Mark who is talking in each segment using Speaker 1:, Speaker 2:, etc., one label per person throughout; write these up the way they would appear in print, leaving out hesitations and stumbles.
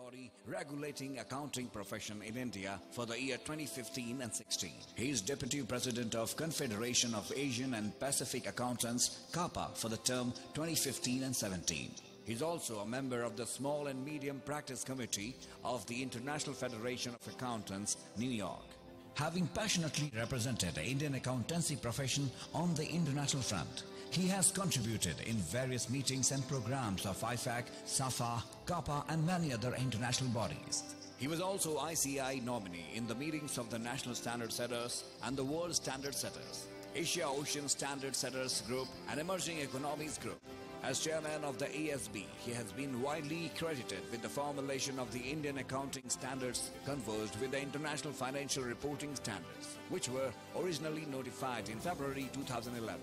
Speaker 1: body regulating accounting profession in India for the year 2015 and 16. He is Deputy President of Confederation of Asian and Pacific Accountants, CAPA, for the term 2015 and 17. He is also a member of the Small and Medium Practice Committee of the International Federation of Accountants, New York. Having passionately represented the Indian accountancy profession on the international front, he has contributed in various meetings and programs of IFAC, SAFA, CAPA and many other international bodies. He was also ICI nominee in the meetings of the National Standard Setters and the World Standard Setters, Asia Ocean Standard Setters Group and Emerging Economies Group. As chairman of the ASB, he has been widely credited with the formulation of the Indian accounting standards converged with the International Financial Reporting Standards, which were originally notified in February 2011.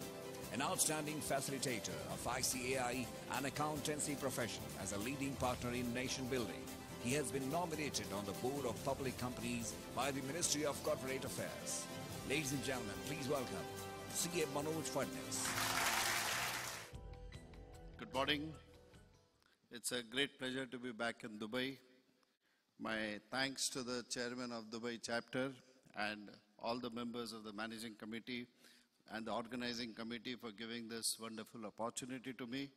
Speaker 1: An outstanding facilitator of ICAI and accountancy profession as a leading partner in nation building, he has been nominated on the board of public companies by the Ministry of Corporate Affairs. Ladies and gentlemen, please welcome C.A. Manoj Fadnis.
Speaker 2: Good morning. It's a great pleasure to be back in Dubai. My thanks to the chairman of Dubai chapter and all the members of the managing committee and the organizing committee for giving this wonderful opportunity to me.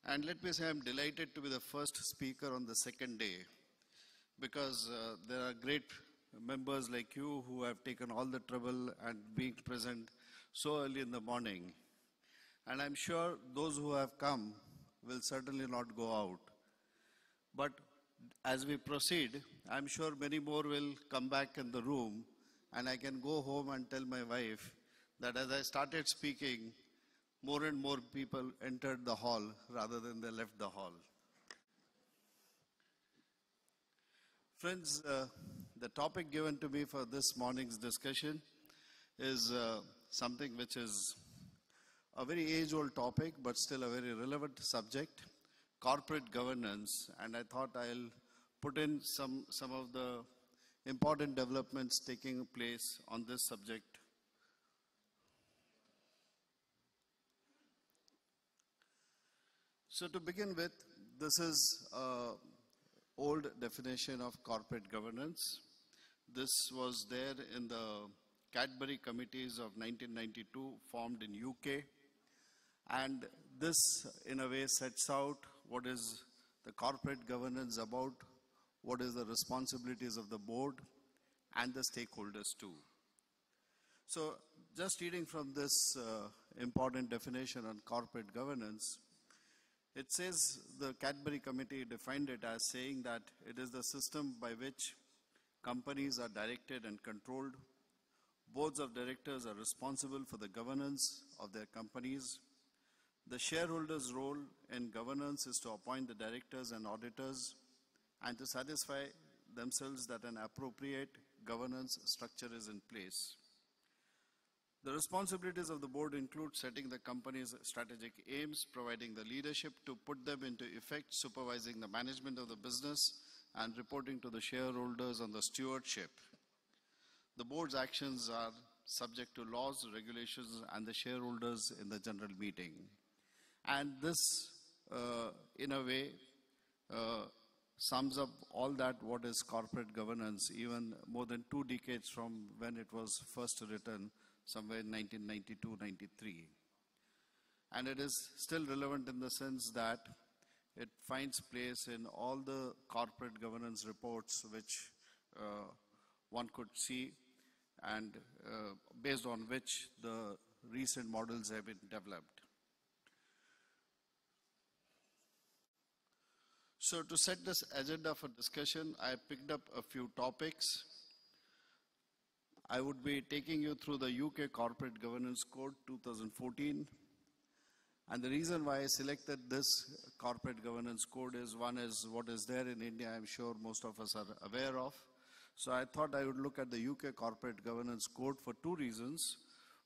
Speaker 2: And let me say I'm delighted to be the first speaker on the second day, because there are great members like you who have taken all the trouble and being present so early in the morning. And I'm sure those who have come will certainly not go out. But as we proceed, I'm sure many more will come back in the room, and I can go home and tell my wife that as I started speaking, more and more people entered the hall rather than they left the hall. Friends, the topic given to me for this morning's discussion is something which is a very age-old topic, but still a very relevant subject, corporate governance. And I thought I'll put in some of the important developments taking place on this subject. So to begin with, this is an old definition of corporate governance. This was there in the Cadbury committees of 1992, formed in UK. And this, in a way, sets out what is the corporate governance about, what is the responsibilities of the board and the stakeholders too. So just reading from this important definition on corporate governance, it says the Cadbury Committee defined it as saying that it is the system by which companies are directed and controlled. Boards of directors are responsible for the governance of their companies. The shareholders' role in governance is to appoint the directors and auditors and to satisfy themselves that an appropriate governance structure is in place. The responsibilities of the board include setting the company's strategic aims, providing the leadership to put them into effect, supervising the management of the business, and reporting to the shareholders on the stewardship. The board's actions are subject to laws, regulations, and the shareholders in the general meeting. And this, in a way, sums up all that what is corporate governance, even more than 2 decades from when it was first written, somewhere in 1992-93. And it is still relevant in the sense that it finds place in all the corporate governance reports which one could see, and based on which the recent models have been developed. So to set this agenda for discussion, I picked up a few topics. I would be taking you through the UK Corporate Governance Code 2014. And the reason why I selected this Corporate Governance Code is, one is what is there in India, I'm sure most of us are aware of. So I thought I would look at the UK Corporate Governance Code for 2 reasons.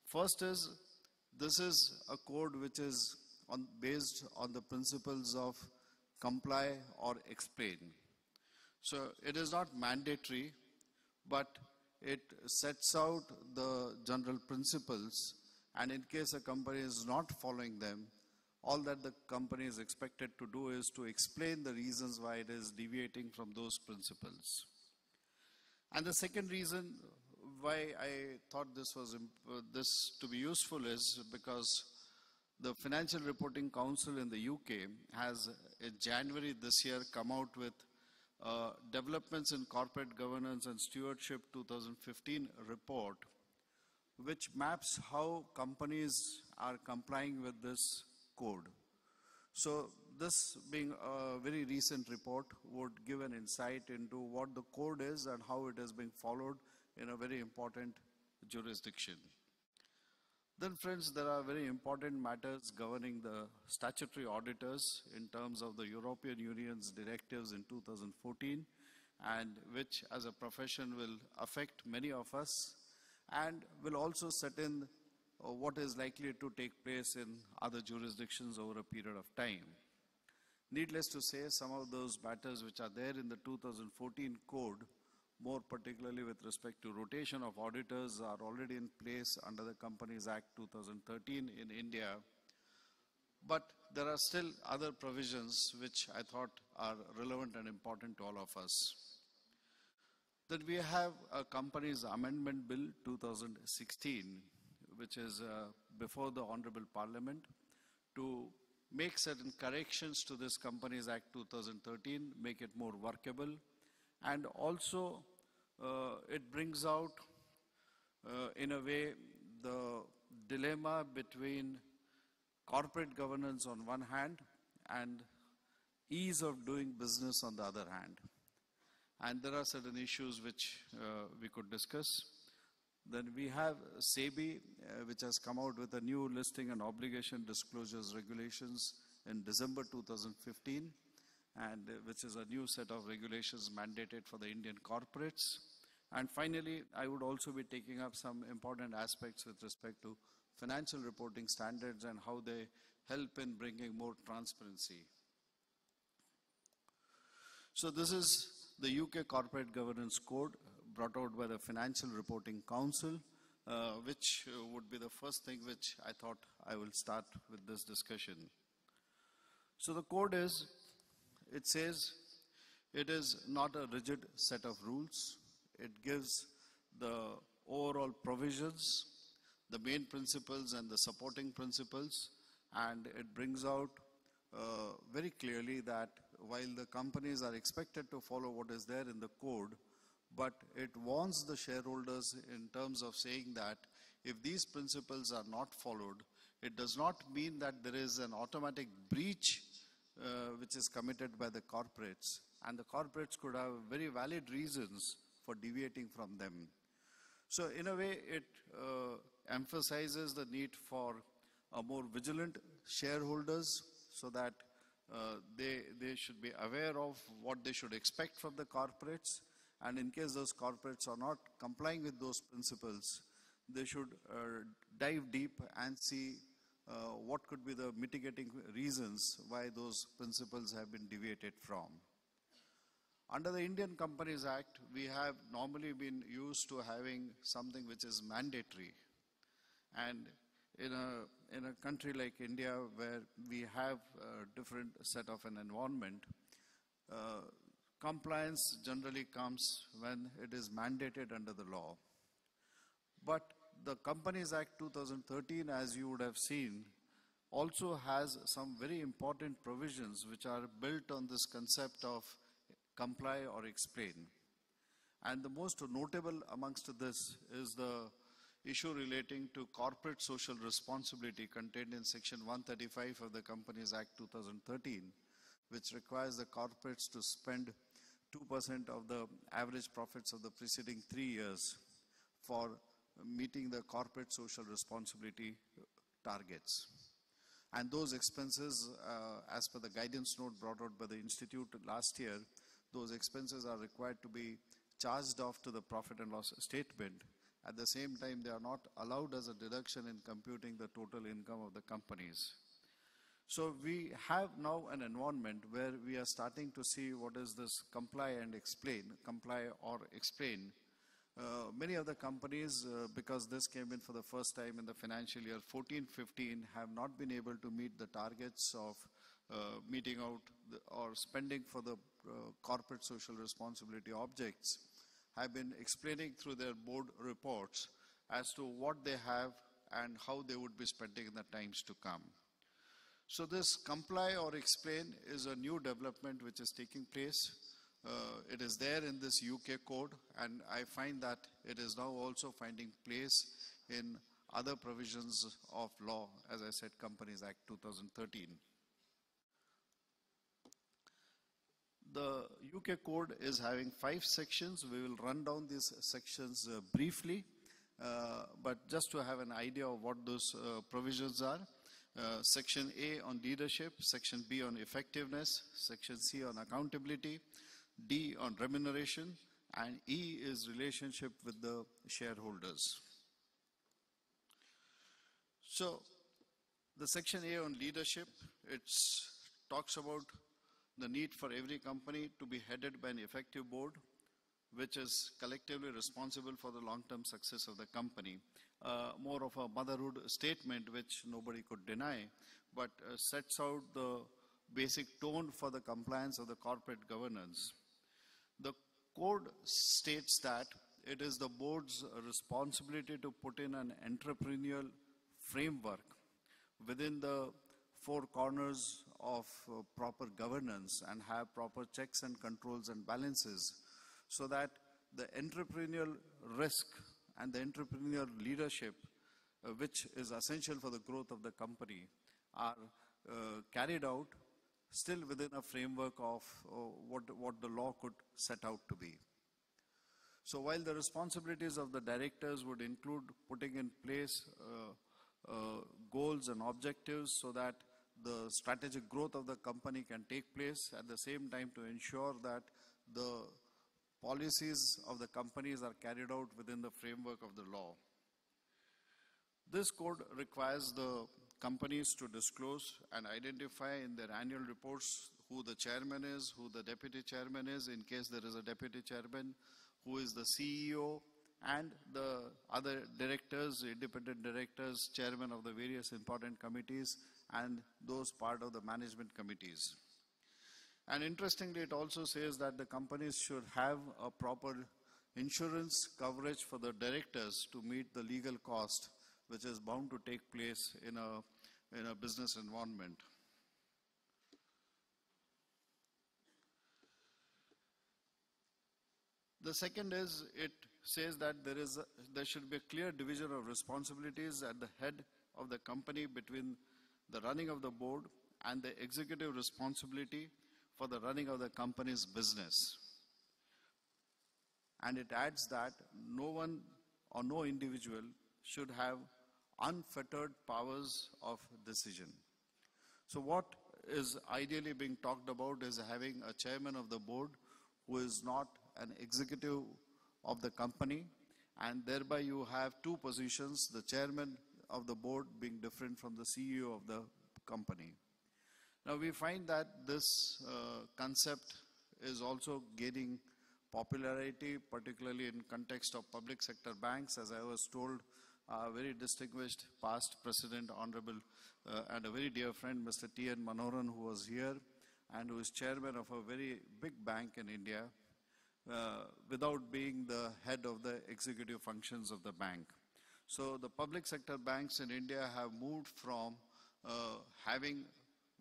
Speaker 2: First is, this is a code which is based on the principles of comply or explain. So it is not mandatory, but it sets out the general principles, and in case a company is not following them, All that the company is expected to do is to explain the reasons why it is deviating from those principles. And the second reason why I thought this to be useful is because the Financial Reporting Council in the UK has in January this year come out with Developments in Corporate Governance and Stewardship 2015 report, which maps how companies are complying with this code. So this being a very recent report would give an insight into what the code is and how it is being followed in a very important jurisdiction. Then friends, there are very important matters governing the statutory auditors in terms of the European Union's directives in 2014, and which as a profession will affect many of us and will also set in what is likely to take place in other jurisdictions over a period of time. Needless to say, some of those matters which are there in the 2014 code, more particularly with respect to rotation of auditors, are already in place under the Companies Act 2013 in India. But there are still other provisions which I thought are relevant and important to all of us. Then we have a Companies Amendment Bill 2016, which is before the Honorable Parliament, to make certain corrections to this Companies Act 2013, make it more workable, and also it brings out, in a way, the dilemma between corporate governance on one hand and ease of doing business on the other hand. And there are certain issues which we could discuss. Then we have SEBI, which has come out with a new listing and obligation disclosures regulations in December 2015, and which is a new set of regulations mandated for the Indian corporates. And finally, I would also be taking up some important aspects with respect to financial reporting standards and how they help in bringing more transparency. So this is the UK Corporate Governance Code brought out by the Financial Reporting Council, which would be the first thing which I thought I will start with this discussion. So the code is, it says, it is not a rigid set of rules. It gives the overall provisions, the main principles and the supporting principles, and it brings out very clearly that while the companies are expected to follow what is there in the code, but it warns the shareholders in terms of saying that if these principles are not followed, it does not mean that there is an automatic breach which is committed by the corporates, and the corporates could have very valid reasons for deviating from them. So in a way, it emphasizes the need for a more vigilant shareholders so that they should be aware of what they should expect from the corporates, and in case those corporates are not complying with those principles, they should dive deep and see what could be the mitigating reasons why those principles have been deviated from. Under the Indian Companies Act, we have normally been used to having something which is mandatory. And in a country like India, where we have a different set of an environment, compliance generally comes when it is mandated under the law. But the Companies Act 2013, as you would have seen, also has some very important provisions which are built on this concept of comply or explain. And the most notable amongst this is the issue relating to corporate social responsibility contained in Section 135 of the Companies Act 2013, which requires the corporates to spend 2% of the average profits of the preceding 3 years for meeting the corporate social responsibility targets. And those expenses, as per the guidance note brought out by the Institute last year, those expenses are required to be charged off to the profit and loss statement. At the same time, they are not allowed as a deduction in computing the total income of the companies. So we have now an environment where we are starting to see what is this comply and explain, comply or explain, Many of the companies, because this came in for the first time in the financial year 14-15, have not been able to meet the targets of meeting out or spending for the corporate social responsibility objects, have been explaining through their board reports as to what they have and how they would be spending in the times to come. So this comply or explain is a new development which is taking place. It is there in this UK code, and I find that it is now also finding place in other provisions of law, as I said, Companies Act 2013. The UK code is having 5 sections. We will run down these sections briefly, but just to have an idea of what those provisions are. Section A on leadership, Section B on effectiveness, Section C on accountability, D on remuneration, and E is relationship with the shareholders. So the Section A on leadership, it talks about the need for every company to be headed by an effective board which is collectively responsible for the long-term success of the company. More of a motherhood statement which nobody could deny, but sets out the basic tone for the compliance of the corporate governance. The code states that it is the board's responsibility to put in an entrepreneurial framework within the 4 corners of proper governance and have proper checks and controls and balances, so that the entrepreneurial risk and the entrepreneurial leadership, which is essential for the growth of the company, are carried out still within a framework of what the law could set out to be. So while the responsibilities of the directors would include putting in place goals and objectives so that the strategic growth of the company can take place, at the same time to ensure that the policies of the companies are carried out within the framework of the law. This code requires the companies to disclose and identify in their annual reports who the chairman is, who the deputy chairman is, in case there is a deputy chairman, who is the CEO, and the other directors, independent directors, chairman of the various important committees, and those part of the management committees. And interestingly, it also says that the companies should have a proper insurance coverage for the directors to meet the legal cost, which is bound to take place in a business environment. The second is, it says that there should be a clear division of responsibilities at the head of the company between the running of the board and the executive responsibility for the running of the company's business. And it adds that no one or no individual should have unfettered powers of decision. So what is ideally being talked about is having a chairman of the board who is not an executive of the company, and thereby you have 2 positions, the chairman of the board being different from the CEO of the company. Now we find that this concept is also gaining popularity, particularly in context of public sector banks. As I was told, a very distinguished past president, honorable and a very dear friend, Mr. T.N. Manoharan, who was here and who is chairman of a very big bank in India, without being the head of the executive functions of the bank. So the public sector banks in India have moved from having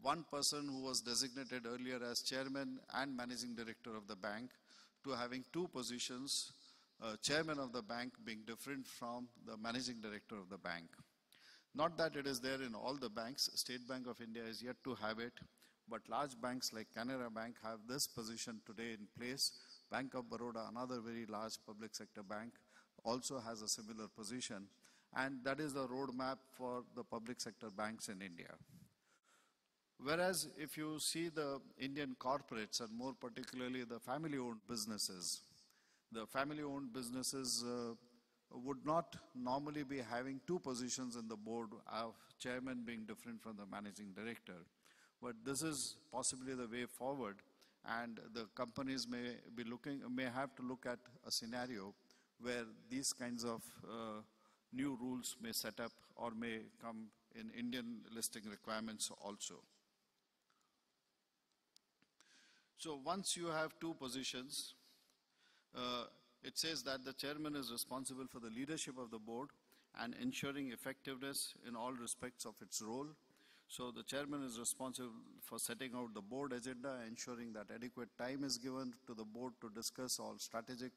Speaker 2: one person who was designated earlier as chairman and managing director of the bank to having 2 positions, chairman of the bank being different from the managing director of the bank. Not that it is there in all the banks. State Bank of India is yet to have it, but large banks like Canara Bank have this position today in place. Bank of Baroda, another very large public sector bank, also has a similar position, and that is the roadmap for the public sector banks in India. Whereas if you see the Indian corporates, and more particularly the family-owned businesses, the family-owned businesses would not normally be having 2 positions in the board, of chairman being different from the managing director. But this is possibly the way forward, and the companies may have to look at a scenario where these kinds of new rules may set up or may come in Indian listing requirements also. So once you have two positions, it says that the chairman is responsible for the leadership of the board and ensuring effectiveness in all respects of its role. So the chairman is responsible for setting out the board agenda, ensuring that adequate time is given to the board to discuss all strategic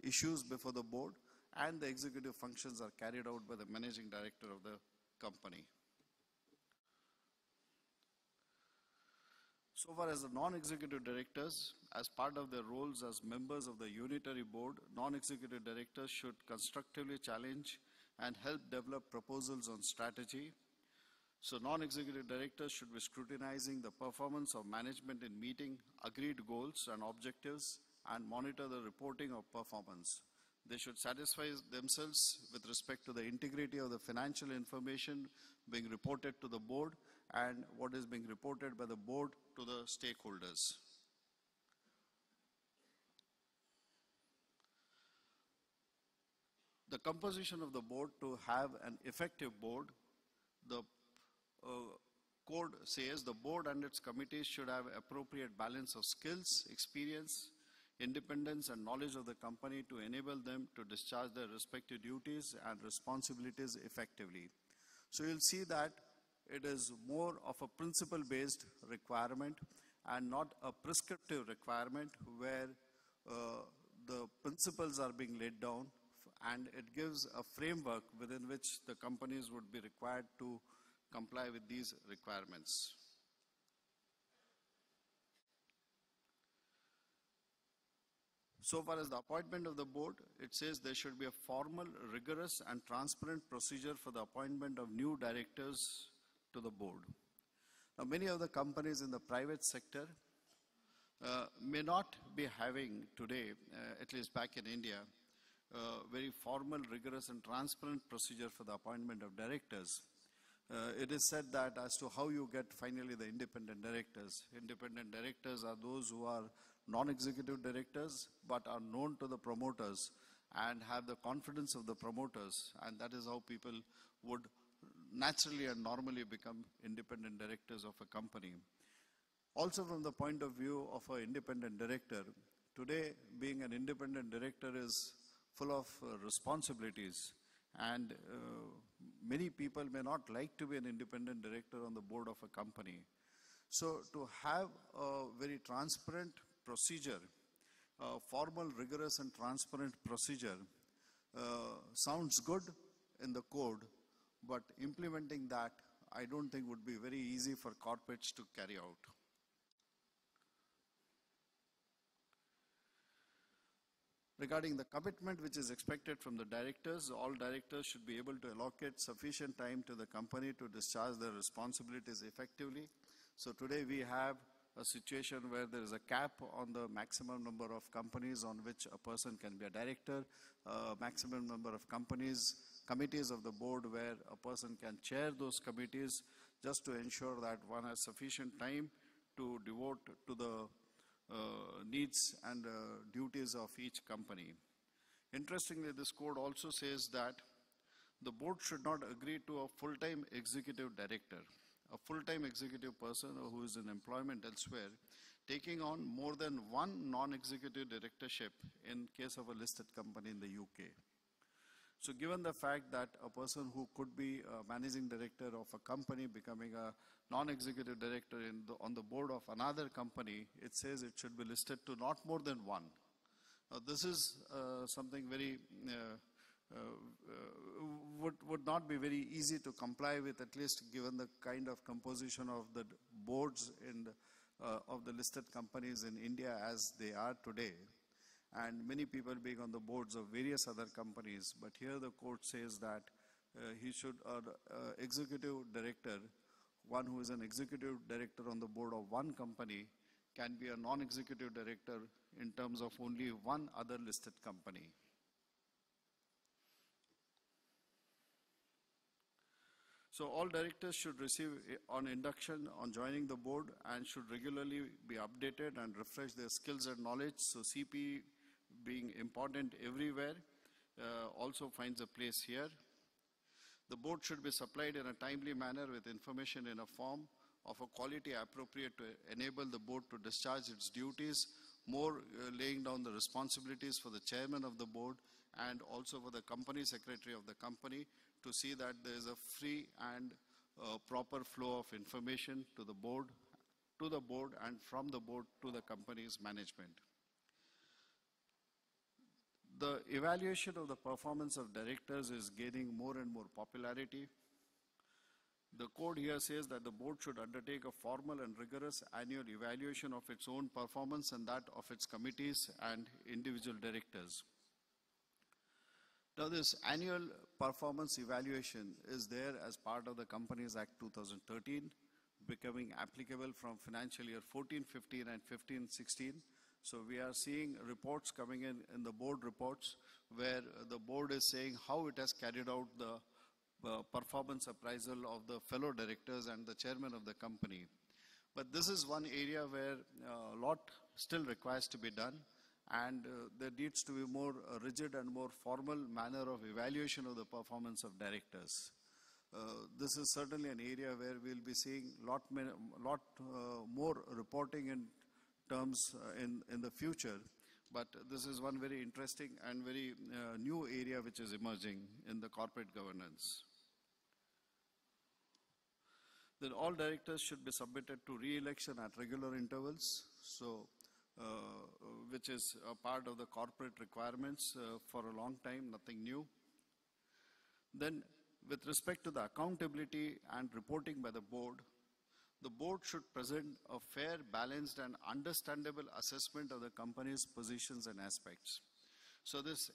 Speaker 2: issues before the board, and the executive functions are carried out by the managing director of the company. So far as the non-executive directors, as part of their roles as members of the unitary board, non-executive directors should constructively challenge and help develop proposals on strategy. So non-executive directors should be scrutinizing the performance of management in meeting agreed goals and objectives and monitor the reporting of performance. They should satisfy themselves with respect to the integrity of the financial information being reported to the board and what is being reported by the board to the stakeholders. The composition of the board to have an effective board, the code says the board and its committees should have appropriate balance of skills, experience, independence and knowledge of the company to enable them to discharge their respective duties and responsibilities effectively. So you'll see that it is more of a principle-based requirement and not a prescriptive requirement where the principles are being laid down, and it gives a framework within which the companies would be required to comply with these requirements. So far as the appointment of the board, it says there should be a formal, rigorous and transparent procedure for the appointment of new directors to the board. Now, many of the companies in the private sector may not be having today, at least back in India, very formal, rigorous and transparent procedure for the appointment of directors. It is said that as to how you get finally the independent directors. Independent directors are those who are non-executive directors but are known to the promoters and have the confidence of the promoters, and that is how people would naturally and normally become independent directors of a company. Also from the point of view of an independent director, today being an independent director is full of responsibilities, and many people may not like to be an independent director on the board of a company. So to have a very transparent procedure, formal, rigorous and transparent procedure sounds good in the code, but implementing that I don't think would be very easy for corporates to carry out. Regarding the commitment which is expected from the directors, all directors should be able to allocate sufficient time to the company to discharge their responsibilities effectively. So today we have a situation where there is a cap on the maximum number of companies on which a person can be a director, maximum number of committees of the board where a person can chair those committees, just to ensure that one has sufficient time to devote to the needs and duties of each company. Interestingly, this code also says that the board should not agree to a full-time executive director, a full-time executive person who is in employment elsewhere, taking on more than one non-executive directorship in case of a listed company in the UK. So given the fact that a person who could be a managing director of a company becoming a non-executive director on the board of another company, it says it should be listed to not more than one. This is something very would not be very easy to comply with, at least given the kind of composition of the boards of the listed companies in India as they are today, and many people being on the boards of various other companies. But here the court says that he should, executive director, one who is an executive director on the board of one company, can be a non-executive director in terms of only one other listed company. So all directors should receive on induction on joining the board and should regularly be updated and refresh their skills and knowledge. So CP being important everywhere, also finds a place here. The board should be supplied in a timely manner with information in a form of a quality appropriate to enable the board to discharge its duties, more laying down the responsibilities for the chairman of the board and also for the company secretary of the company to see that there is a free and proper flow of information to the board and from the board to the company's management. The evaluation of the performance of directors is gaining more and more popularity. The code here says that the board should undertake a formal and rigorous annual evaluation of its own performance and that of its committees and individual directors. Now, this annual performance evaluation is there as part of the Companies Act 2013, becoming applicable from financial year 14-15 and 15-16. So we are seeing reports coming in the board reports where the board is saying how it has carried out the performance appraisal of the fellow directors and the chairman of the company. But this is one area where a lot still requires to be done, and there needs to be more rigid and more formal manner of evaluation of the performance of directors. This is certainly an area where we'll be seeing lot more reporting in terms in the future, but this is one very interesting and very new area which is emerging in the corporate governance. Then all directors should be submitted to re-election at regular intervals, so which is a part of the corporate requirements for a long time, nothing new. Then with respect to the accountability and reporting by the board should present a fair, balanced and understandable assessment of the company's positions and aspects. So this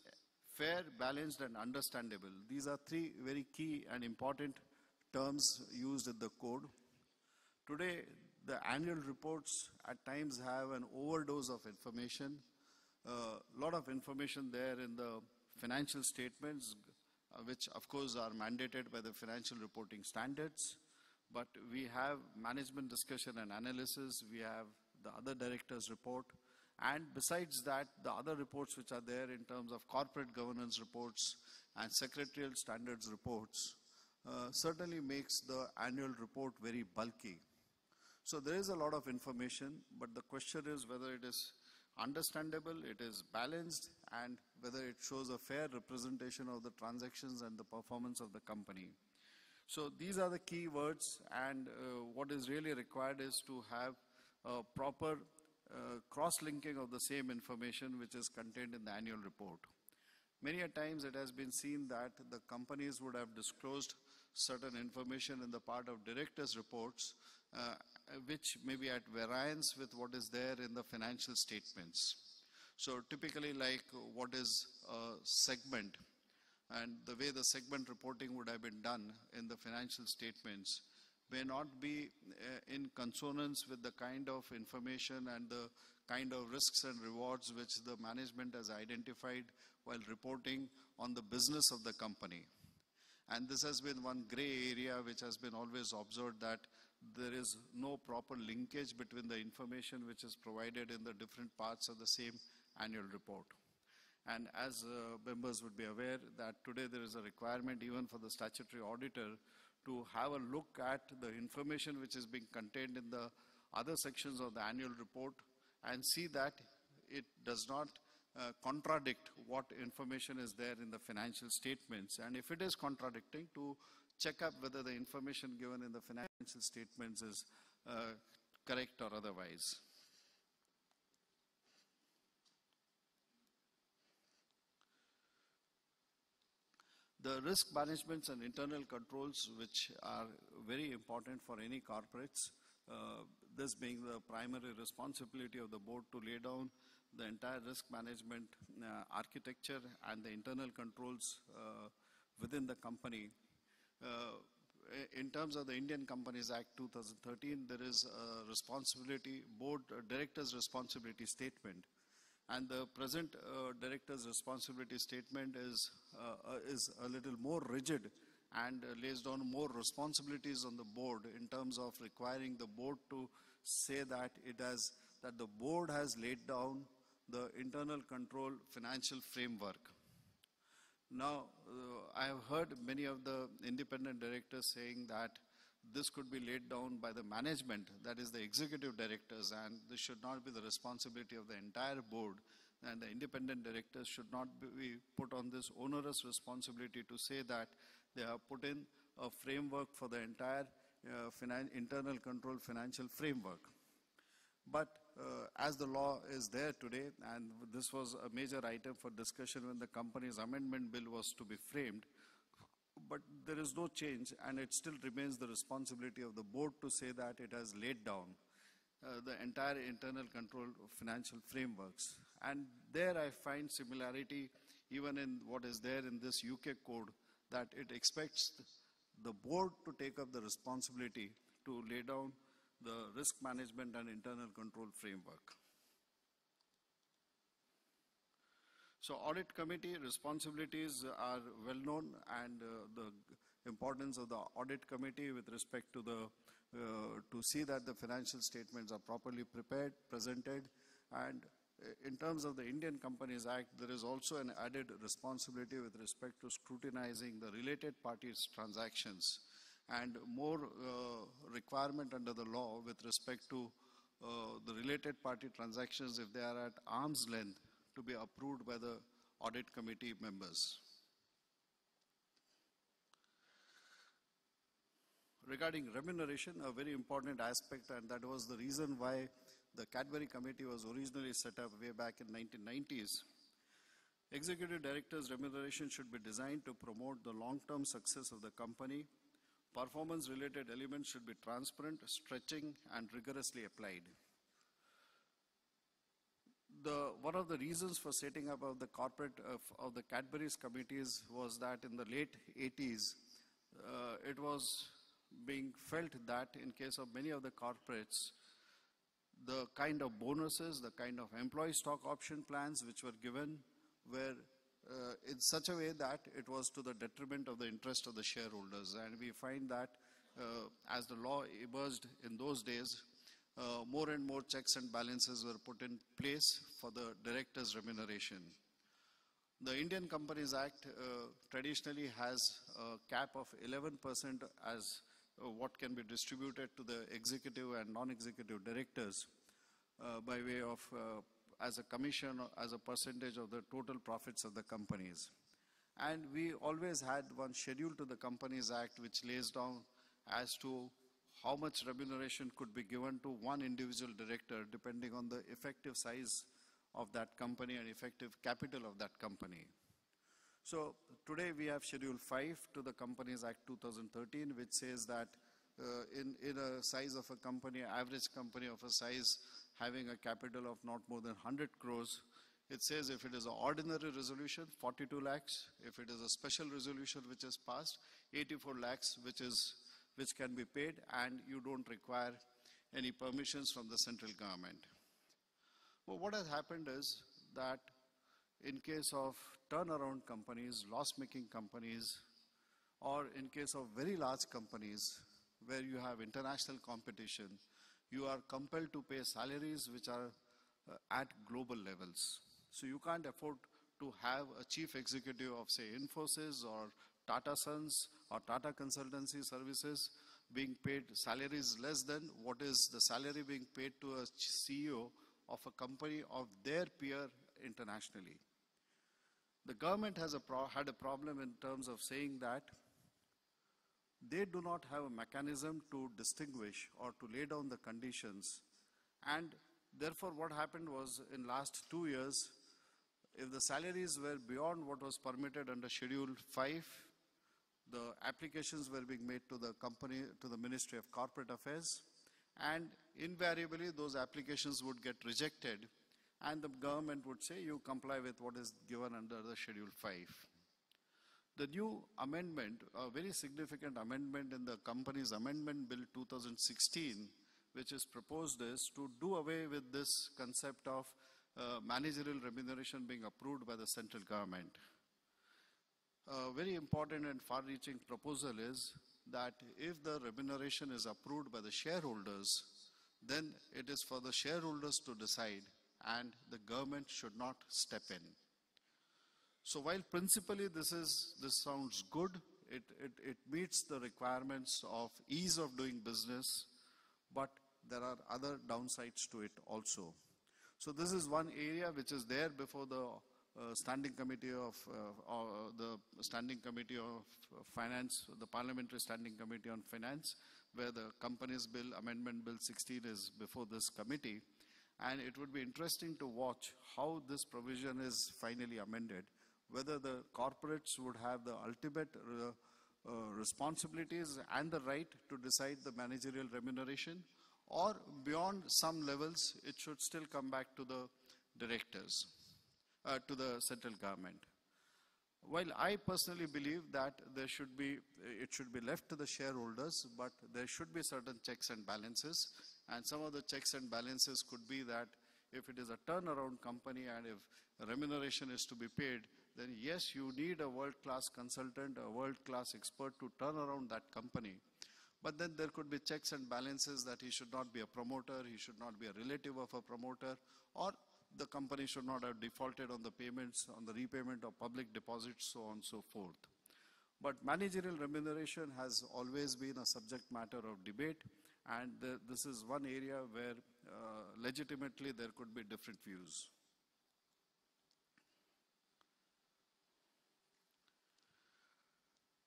Speaker 2: fair, balanced and understandable, these are three very key and important terms used in the code. Today, the annual reports at times have an overdose of information. A lot of information there in the financial statements, which of course are mandated by the financial reporting standards. But we have management discussion and analysis, we have the other directors report, and besides that, the other reports which are there in terms of corporate governance reports and secretarial standards reports certainly makes the annual report very bulky. So there is a lot of information, but the question is whether it is understandable, it is balanced, and whether it shows a fair representation of the transactions and the performance of the company. So these are the key words, and what is really required is to have a proper cross-linking of the same information which is contained in the annual report. Many a times it has been seen that the companies would have disclosed certain information in the part of directors' reports which may be at variance with what is there in the financial statements. So typically, like what is a segment and the way the segment reporting would have been done in the financial statements may not be in consonance with the kind of information and the kind of risks and rewards which the management has identified while reporting on the business of the company. And this has been one gray area which has been always observed, that there is no proper linkage between the information which is provided in the different parts of the same annual report. And as members would be aware that today there is a requirement even for the statutory auditor to have a look at the information which is being contained in the other sections of the annual report and see that it does not contradict what information is there in the financial statements. And if it is contradicting, to check up whether the information given in the financial statements is correct or otherwise. The risk managements and internal controls, which are very important for any corporates, this being the primary responsibility of the board to lay down the entire risk management architecture and the internal controls within the company. In terms of the Indian Companies Act 2013, there is a responsibility, board director's responsibility statement. And the present director's responsibility statement is a little more rigid and lays down more responsibilities on the board in terms of requiring the board to say that that the board has laid down the internal control financial framework. Now, I have heard many of the independent directors saying that this could be laid down by the management, that is the executive directors, and this should not be the responsibility of the entire board, and the independent directors should not be put on this onerous responsibility to say that they have put in a framework for the entire internal control financial framework. But as the law is there today, and this was a major item for discussion when the company's amendment bill was to be framed, but there is no change, and it still remains the responsibility of the board to say that it has laid down the entire internal control of financial frameworks. And there I find similarity even in what is there in this UK code, that it expects the board to take up the responsibility to lay down the risk management and internal control framework. So audit committee responsibilities are well known, and the importance of the audit committee with respect to the to see that the financial statements are properly prepared, presented, and in terms of the Indian Companies Act, there is also an added responsibility with respect to scrutinizing the related parties' transactions, and more requirement under the law with respect to the related party transactions, if they are at arm's length, to be approved by the audit committee members. Regarding remuneration, a very important aspect, and that was the reason why the Cadbury Committee was originally set up way back in 1990s. Executive directors' remuneration should be designed to promote the long-term success of the company. Performance-related elements should be transparent, stretching, and rigorously applied. One of the reasons for setting up of the of the Cadbury's committees was that in the late 80s, it was being felt that in case of many of the corporates, the kind of bonuses, the kind of employee stock option plans which were given were in such a way that it was to the detriment of the interest of the shareholders. And we find that as the law emerged in those days, more and more checks and balances were put in place for the directors' remuneration. The Indian Companies Act traditionally has a cap of 11% as what can be distributed to the executive and non-executive directors by way of as a commission or as a percentage of the total profits of the companies. And we always had one schedule to the Companies Act which lays down as to how much remuneration could be given to one individual director depending on the effective size of that company and effective capital of that company. So today we have Schedule 5 to the Companies Act 2013, which says that in a size of a company, average company of a size having a capital of not more than 100 crores, it says if it is an ordinary resolution, 42 lakhs. If it is a special resolution which is passed, 84 lakhs which can be paid, and you don't require any permissions from the central government. Well, what has happened is that in case of turnaround companies, loss-making companies, or in case of very large companies where you have international competition, you are compelled to pay salaries which are at global levels. So you can't afford to have a chief executive of, say, Infosys or Tata Sons or Tata Consultancy Services being paid salaries less than what is the salary being paid to a CEO of a company of their peer internationally. The government has had a problem in terms of saying that they do not have a mechanism to distinguish or to lay down the conditions, and therefore what happened was in last 2 years, if the salaries were beyond what was permitted under Schedule 5, the applications were being made to the company, to the Ministry of Corporate Affairs, and invariably those applications would get rejected, and the government would say you comply with what is given under the Schedule 5. The new amendment, a very significant amendment in the Companies Amendment Bill 2016, which is proposed, is to do away with this concept of managerial remuneration being approved by the central government. A very important and far-reaching proposal is that if the remuneration is approved by the shareholders, then it is for the shareholders to decide and the government should not step in. So while principally this sounds good, it meets the requirements of ease of doing business, but there are other downsides to it also. So this is one area which is there before the Standing Committee of Finance, the Parliamentary Standing Committee on Finance, where the Companies Bill, Amendment Bill 16 is before this committee. And it would be interesting to watch how this provision is finally amended, whether the corporates would have the ultimate responsibilities and the right to decide the managerial remuneration, or beyond some levels, it should still come back to the directors, to the central government. While I personally believe that it should be left to the shareholders, but there should be certain checks and balances. And some of the checks and balances could be that if it is a turnaround company and if remuneration is to be paid, then yes, you need a world-class consultant, a world-class expert to turn around that company. But then there could be checks and balances that he should not be a promoter, he should not be a relative of a promoter, or the company should not have defaulted on the payments, on the repayment of public deposits, so on and so forth. But managerial remuneration has always been a subject matter of debate, and this is one area where legitimately there could be different views.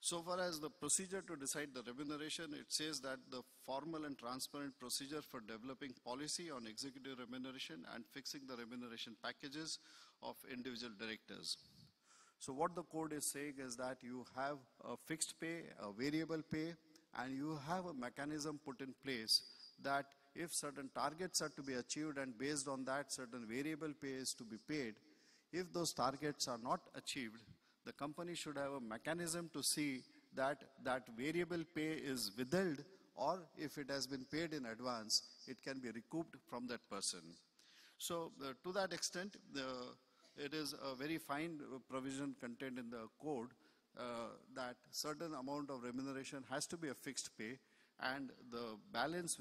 Speaker 2: So far as the procedure to decide the remuneration, it says that the formal and transparent procedure for developing policy on executive remuneration and fixing the remuneration packages of individual directors. So what the code is saying is that you have a fixed pay, a variable pay, and you have a mechanism put in place that if certain targets are to be achieved and based on that certain variable pay is to be paid, if those targets are not achieved, the company should have a mechanism to see that that variable pay is withheld, or if it has been paid in advance, it can be recouped from that person. So to that extent, it is a very fine provision contained in the code that certain amount of remuneration has to be a fixed pay, and the balance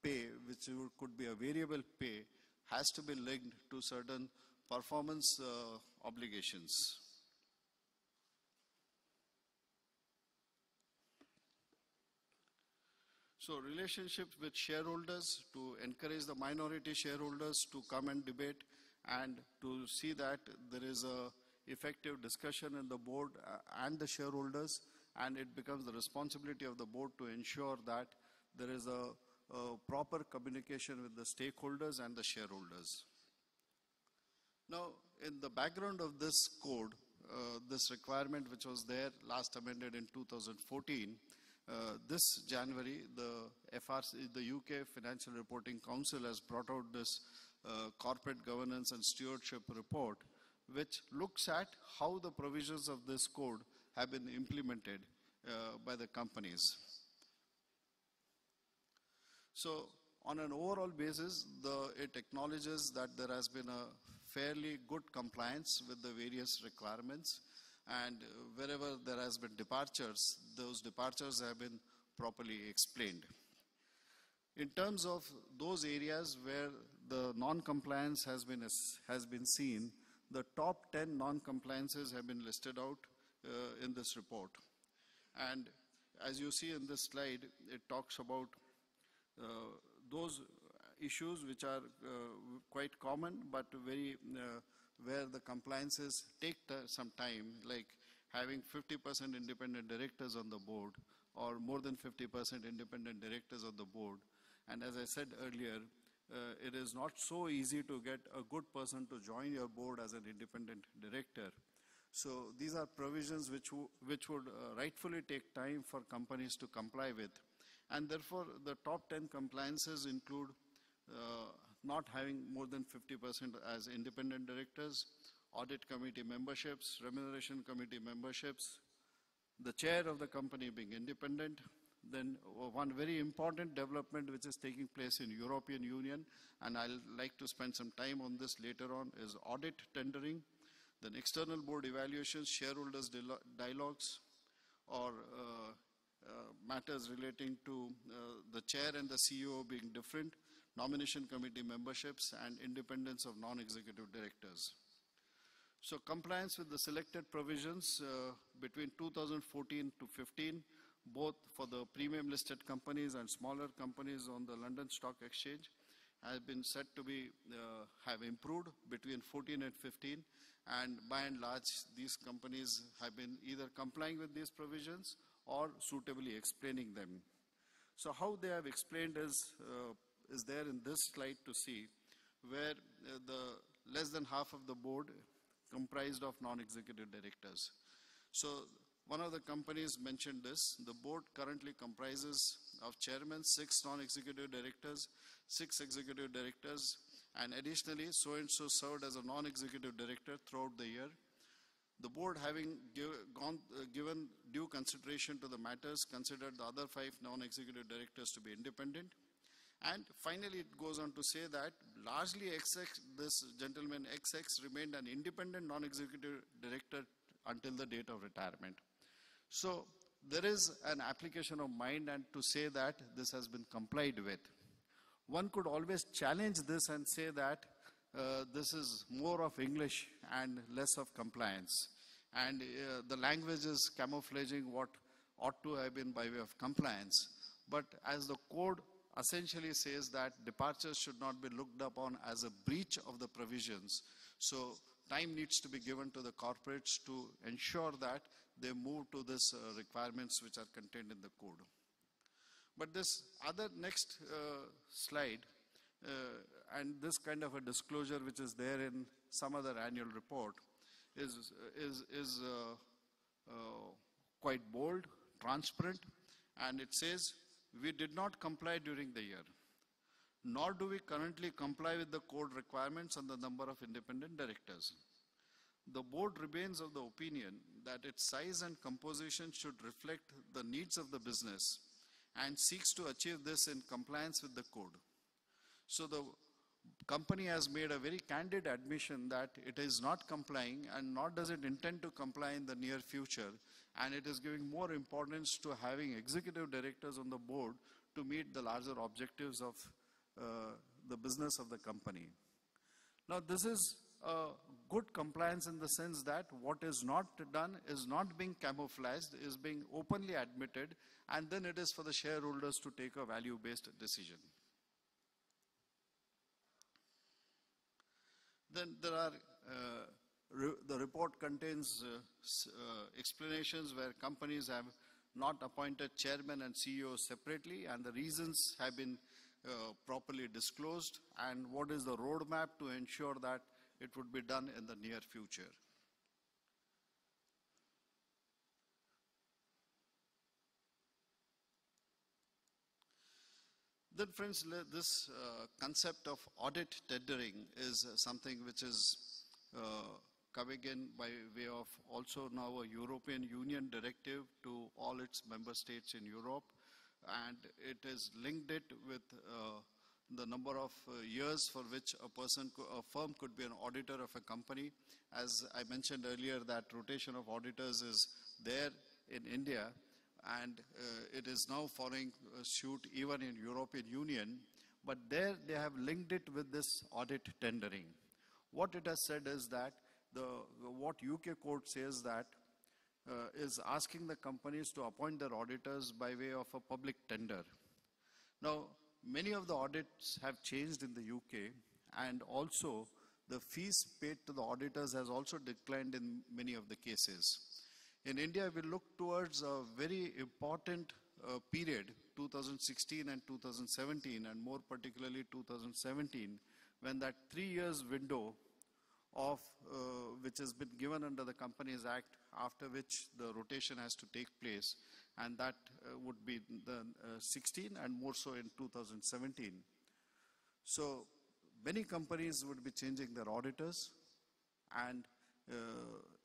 Speaker 2: pay, which could be a variable pay, has to be linked to certain performance obligations. So relationships with shareholders, to encourage the minority shareholders to come and debate and to see that there is a effective discussion in the board and the shareholders, and it becomes the responsibility of the board to ensure that there is a proper communication with the stakeholders and the shareholders. Now, in the background of this code, this requirement which was there last amended in 2014, this January, the FRC, the UK Financial Reporting Council has brought out this corporate governance and stewardship report, which looks at how the provisions of this code have been implemented by the companies. So on an overall basis, it acknowledges that there has been a fairly good compliance with the various requirements, and wherever there has been departures, those departures have been properly explained. In terms of those areas where the non-compliance has been seen, the top 10 non-compliances have been listed out in this report. And as you see in this slide, it talks about those issues which are quite common, but very where the compliances take some time, like having 50% independent directors on the board, or more than 50% independent directors on the board. And as I said earlier, it is not so easy to get a good person to join your board as an independent director. So these are provisions which would rightfully take time for companies to comply with. And therefore, the top 10 compliances include not having more than 50% as independent directors, audit committee memberships, remuneration committee memberships, the chair of the company being independent. Then one very important development which is taking place in European Union, and I'll like to spend some time on this later on, is audit tendering, then external board evaluations, shareholders dialogues, or matters relating to the chair and the CEO being different, nomination committee memberships, and independence of non-executive directors. So compliance with the selected provisions between 2014 to 15, both for the premium listed companies and smaller companies on the London Stock Exchange, has been said to be have improved between 14 and 15, and by and large these companies have been either complying with these provisions or suitably explaining them. So how they have explained is there in this slide to see, where the less than half of the board comprised of non-executive directors. So one of the companies mentioned this. The board currently comprises of chairman, 6 non-executive directors, 6 executive directors, and additionally so-and-so served as a non-executive director throughout the year. The board, having given due consideration to the matters, considered the other 5 non-executive directors to be independent. And finally, it goes on to say that largely this gentleman XX remained an independent non-executive director until the date of retirement. So there is an application of mind and to say that this has been complied with. One could always challenge this and say that this is more of English and less of compliance. And the language is camouflaging what ought to have been by way of compliance. But as the code essentially says that departures should not be looked upon as a breach of the provisions. So time needs to be given to the corporates to ensure that they move to these requirements which are contained in the code. But this other next slide, and this kind of a disclosure which is there in some other annual report is quite bold, transparent, and it says, we did not comply during the year, nor do we currently comply with the code requirements on the number of independent directors. The board remains of the opinion that its size and composition should reflect the needs of the business and seeks to achieve this in compliance with the code. So the company has made a very candid admission that it is not complying and nor does it intend to comply in the near future, and it is giving more importance to having executive directors on the board to meet the larger objectives of the business of the company. Now this is a good compliance in the sense that what is not done is not being camouflaged, is being openly admitted, and then it is for the shareholders to take a value-based decision. Then there are, the report contains explanations where companies have not appointed chairman and CEO separately, and the reasons have been properly disclosed, and what is the roadmap to ensure that it would be done in the near future. Then friends, this concept of audit tendering is something which is coming in by way of also now a European Union directive to all its member states in Europe, and it is linked it with the number of years for which a firm could be an auditor of a company. As I mentioned earlier, that rotation of auditors is there in India, and it is now following suit even in European Union, but there they have linked it with this audit tendering. What it has said is that what UK court says that is asking the companies to appoint their auditors by way of a public tender. Now, many of the audits have changed in the UK, and also the fees paid to the auditors has also declined in many of the cases. In India, we look towards a very important period, 2016 and 2017, and more particularly 2017, when that 3 years window of which has been given under the Companies Act, after which the rotation has to take place, and that would be the 16 and more so in 2017. So many companies would be changing their auditors, and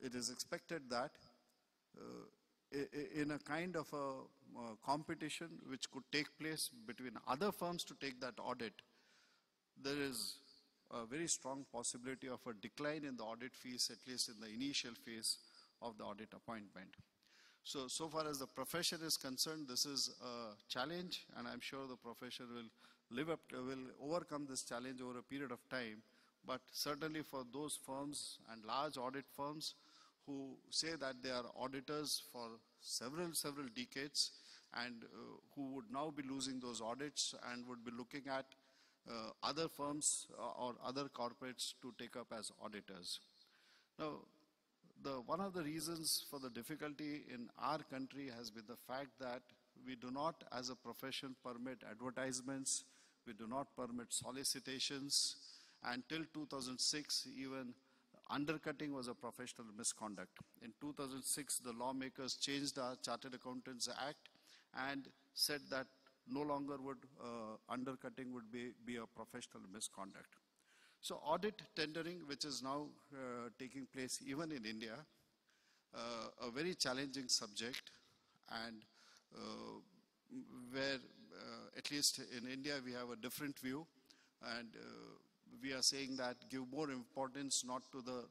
Speaker 2: it is expected that in a kind of a competition which could take place between other firms to take that audit, there is a very strong possibility of a decline in the audit fees, at least in the initial phase of the audit appointment. So far as the profession is concerned, this is a challenge, and I'm sure the profession will will overcome this challenge over a period of time. But certainly for those firms and large audit firms who say that they are auditors for several decades and who would now be losing those audits and would be looking at other firms or other corporates to take up as auditors. Now, one of the reasons for the difficulty in our country has been the fact that we do not, as a profession, permit advertisements, we do not permit solicitations. Until 2006, even undercutting was a professional misconduct. In 2006, the lawmakers changed our Chartered Accountants Act and said that no longer would undercutting would be a professional misconduct. So audit tendering, which is now taking place even in India, a very challenging subject, and where at least in India we have a different view, and we are saying that give more importance not to the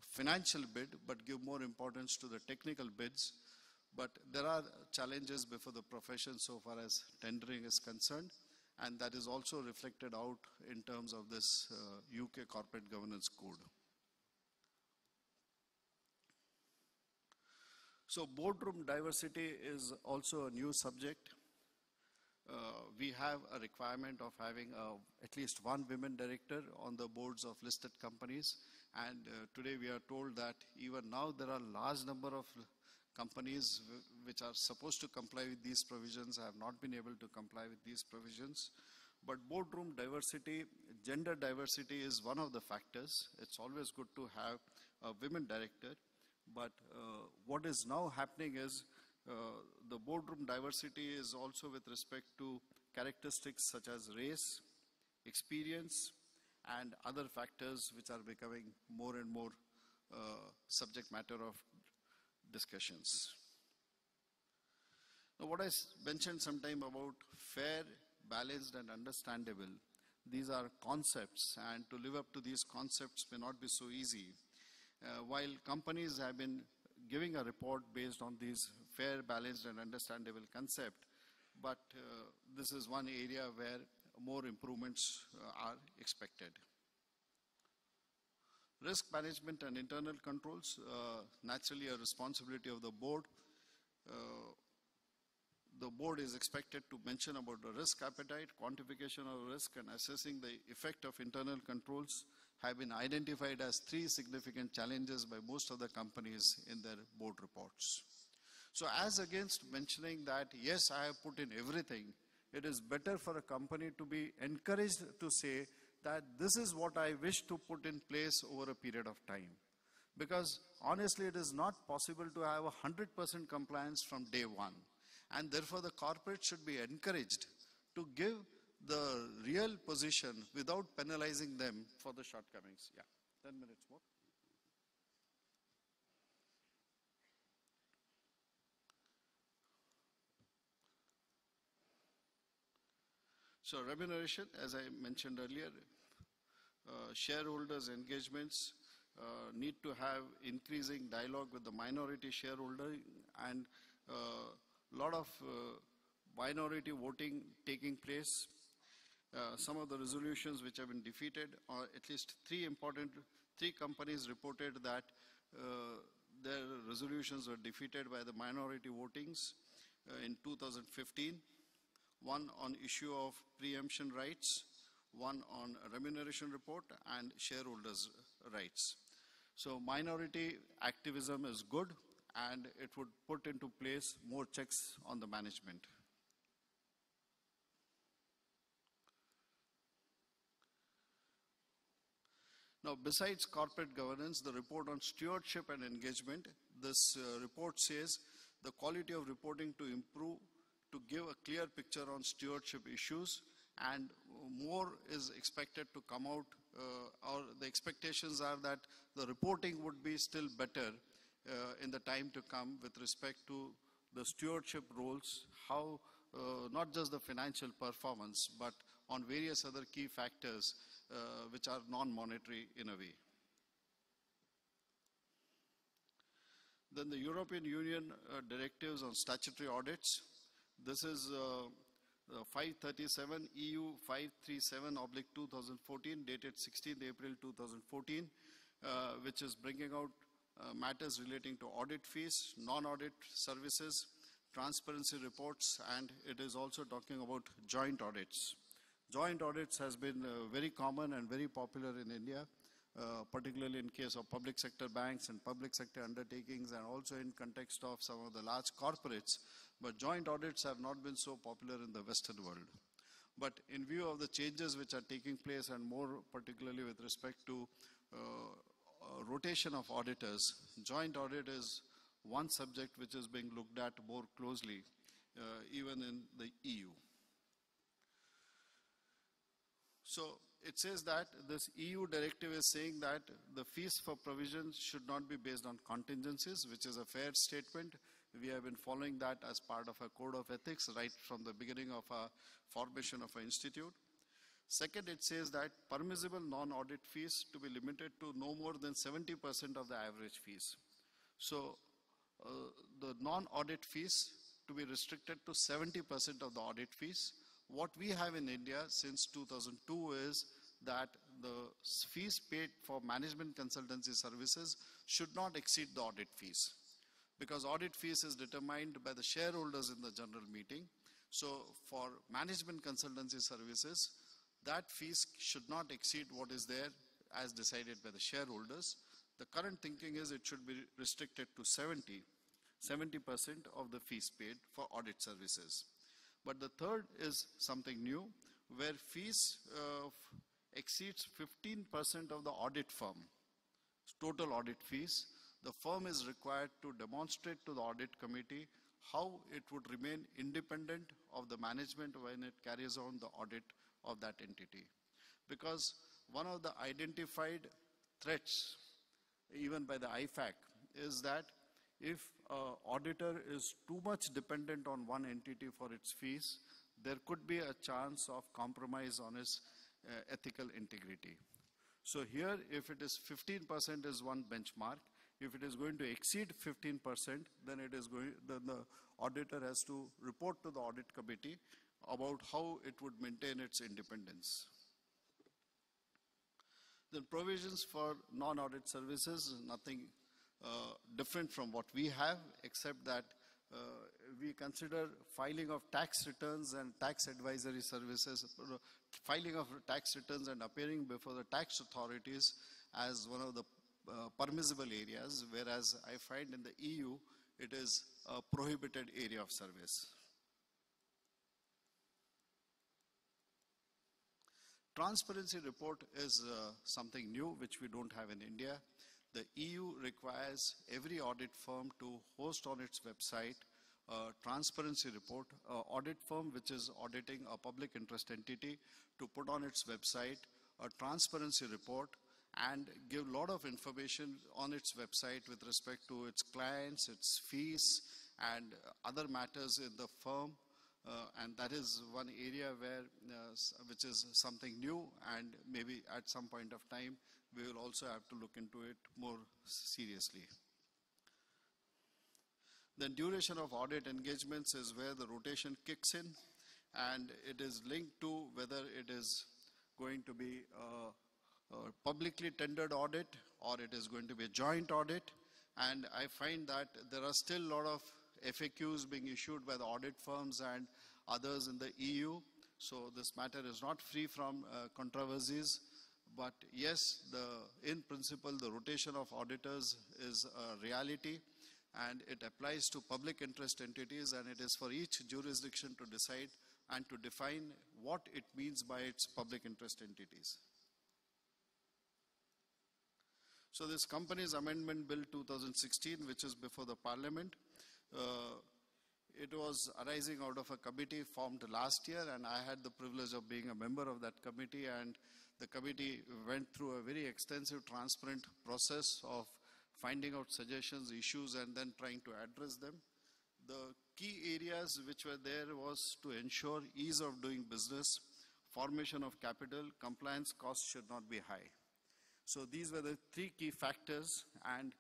Speaker 2: financial bid, but give more importance to the technical bids. But there are challenges before the profession so far as tendering is concerned, and that is also reflected out in terms of this UK Corporate Governance Code. So boardroom diversity is also a new subject. We have a requirement of having at least one women director on the boards of listed companies, and today we are told that even now there are a large number of companies which are supposed to comply with these provisions have not been able to comply with these provisions. But boardroom diversity, gender diversity is one of the factors. It's always good to have a women director, but what is now happening is the boardroom diversity is also with respect to characteristics such as race, experience, and other factors which are becoming more and more subject matter of discussions. Now, what I mentioned sometime about fair, balanced, and understandable, these are concepts, and to live up to these concepts may not be so easy. While companies have been giving a report based on these fair, balanced, and understandable concept, but this is one area where more improvements are expected. Risk management and internal controls, naturally a responsibility of the board. The board is expected to mention about the risk appetite, quantification of risk, and assessing the effect of internal controls have been identified as 3 significant challenges by most of the companies in their board reports. So as against mentioning that, yes, I have put in everything, it is better for a company to be encouraged to say that this is what I wish to put in place over a period of time. Because honestly, it is not possible to have 100% compliance from day one. And therefore, the corporate should be encouraged to give the real position without penalizing them for the shortcomings. Yeah, 10 minutes more. So remuneration, as I mentioned earlier, shareholders' engagements need to have increasing dialogue with the minority shareholder, and a lot of minority voting taking place. Some of the resolutions which have been defeated, or at least three companies reported that their resolutions were defeated by the minority votings in 2015. One on issue of preemption rights, one on remuneration report, and shareholders' rights. So minority activism is good, and it would put into place more checks on the management. Now, besides corporate governance, the report on stewardship and engagement, this report says the quality of reporting to improve, to give a clear picture on stewardship issues, and more is expected to come out, or the expectations are that the reporting would be still better in the time to come with respect to the stewardship roles, how not just the financial performance, but on various other key factors which are non-monetary in a way. Then the European Union directives on statutory audits. This is 537 EU 537/2014 dated 16th April 2014, which is bringing out matters relating to audit fees, non-audit services, transparency reports, and it is also talking about joint audits. Joint audits has been very common and very popular in India, particularly in case of public sector banks and public sector undertakings, and also in context of some of the large corporates. But joint audits have not been so popular in the Western world. But in view of the changes which are taking place, and more particularly with respect to rotation of auditors, joint audit is one subject which is being looked at more closely, even in the EU. So it says that this EU directive is saying that the fees for provisions should not be based on contingencies, which is a fair statement. We have been following that as part of a code of ethics right from the beginning of our formation of our institute. Second, it says that permissible non-audit fees to be limited to no more than 70% of the average fees. So the non-audit fees to be restricted to 70% of the audit fees. What we have in India since 2002 is that the fees paid for management consultancy services should not exceed the audit fees, because audit fees is determined by the shareholders in the general meeting. So for management consultancy services, that fees should not exceed what is there as decided by the shareholders. The current thinking is it should be restricted to 70% of the fees paid for audit services. But the third is something new, where fees exceeds 15% of the audit firm, total audit fees. The firm is required to demonstrate to the audit committee how it would remain independent of the management when it carries on the audit of that entity. Because one of the identified threats, even by the IFAC, is that if an auditor is too much dependent on one entity for its fees, there could be a chance of compromise on its ethical integrity. So here, if it is 15% is one benchmark. If it is going to exceed 15%, then the auditor has to report to the audit committee about how it would maintain its independence. The provisions for non-audit services, nothing different from what we have, except that we consider filing of tax returns and tax advisory services, filing of tax returns and appearing before the tax authorities as one of the permissible areas, whereas I find in the EU it is a prohibited area of service. Transparency report is something new which we don't have in India. The EU requires every audit firm to host on its website a transparency report, audit firm which is auditing a public interest entity, to put on its website a transparency report and give a lot of information on its website with respect to its clients, its fees, and other matters in the firm. And that is one area where, which is something new, and maybe at some point of time, we will also have to look into it more seriously. Then duration of audit engagements is where the rotation kicks in, and it is linked to whether it is going to be a publicly tendered audit or it is going to be a joint audit. And I find that there are still a lot of FAQs being issued by the audit firms and others in the EU. So this matter is not free from controversies. But yes, in principle, the rotation of auditors is a reality, and it applies to public interest entities, and it is for each jurisdiction to decide and to define what it means by its public interest entities. So this Companies Amendment Bill 2016, which is before the Parliament, it was arising out of a committee formed last year, and I had the privilege of being a member of that committee, and the committee went through a very extensive, transparent process of finding out suggestions, issues, and then trying to address them. The key areas which were there was to ensure ease of doing business, formation of capital, compliance costs should not be high. So these were the three key factors, and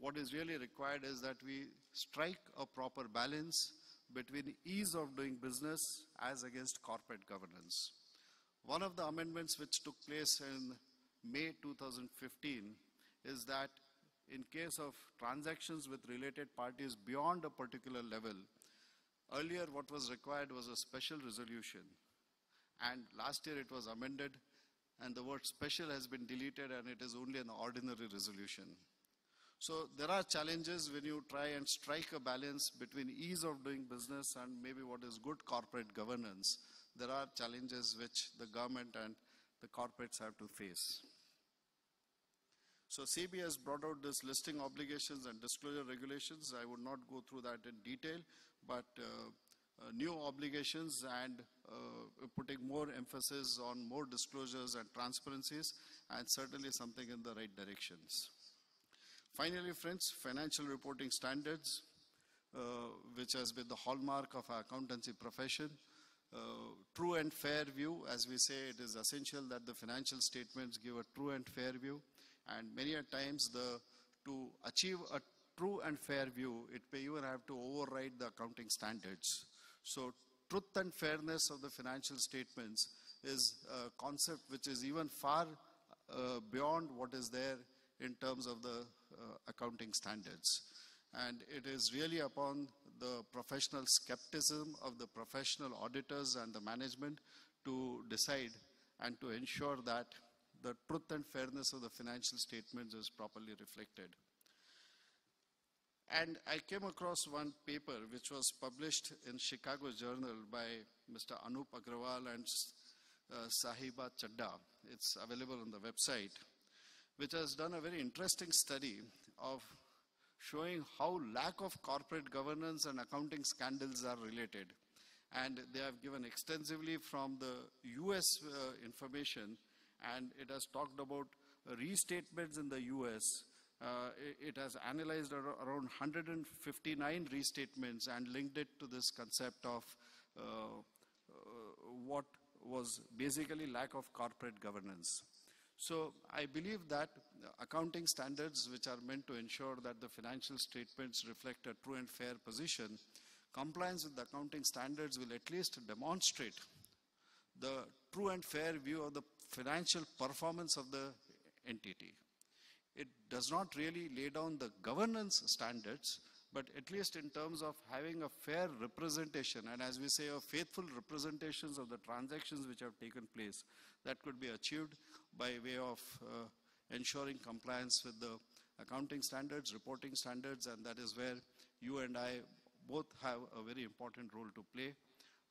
Speaker 2: what is really required is that we strike a proper balance between ease of doing business as against corporate governance. One of the amendments which took place in May 2015 is that in case of transactions with related parties beyond a particular level, earlier what was required was a special resolution, and last year it was amended and the word special has been deleted and it is only an ordinary resolution. So there are challenges when you try and strike a balance between ease of doing business and maybe what is good corporate governance. There are challenges which the government and the corporates have to face. So SEBI has brought out this listing obligations and disclosure regulations. I would not go through that in detail, but new obligations and putting more emphasis on more disclosures and transparencies, and certainly something in the right directions. Finally, friends, financial reporting standards, which has been the hallmark of our accountancy profession. True and fair view, as we say, it is essential that the financial statements give a true and fair view. And many a times, to achieve a true and fair view, it may even have to override the accounting standards. So truth and fairness of the financial statements is a concept which is even far beyond what is there in terms of the accounting standards. And it is really upon the professional skepticism of the professional auditors and the management to decide and to ensure that the truth and fairness of the financial statements is properly reflected. And I came across one paper which was published in Chicago Journal by Mr. Anup Agrawal and Sahiba Chadda. It's available on the website, which has done a very interesting study of showing how lack of corporate governance and accounting scandals are related. And they have given extensively from the US information, and it has talked about restatements in the US. It has analyzed around 159 restatements and linked it to this concept of what was basically lack of corporate governance. So I believe that accounting standards, which are meant to ensure that the financial statements reflect a true and fair position, compliance with the accounting standards will at least demonstrate the true and fair view of the financial performance of the entity. It does not really lay down the governance standards, but at least in terms of having a fair representation, and as we say, a faithful representations of the transactions which have taken place, that could be achieved by way of ensuring compliance with the accounting standards, reporting standards, and that is where you and I both have a very important role to play.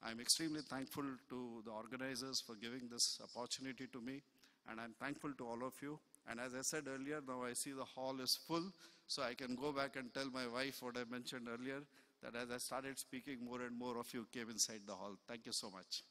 Speaker 2: I'm extremely thankful to the organizers for giving this opportunity to me, and I'm thankful to all of you. And as I said earlier, now I see the hall is full, so I can go back and tell my wife what I mentioned earlier, that as I started speaking, more and more of you came inside the hall. Thank you so much.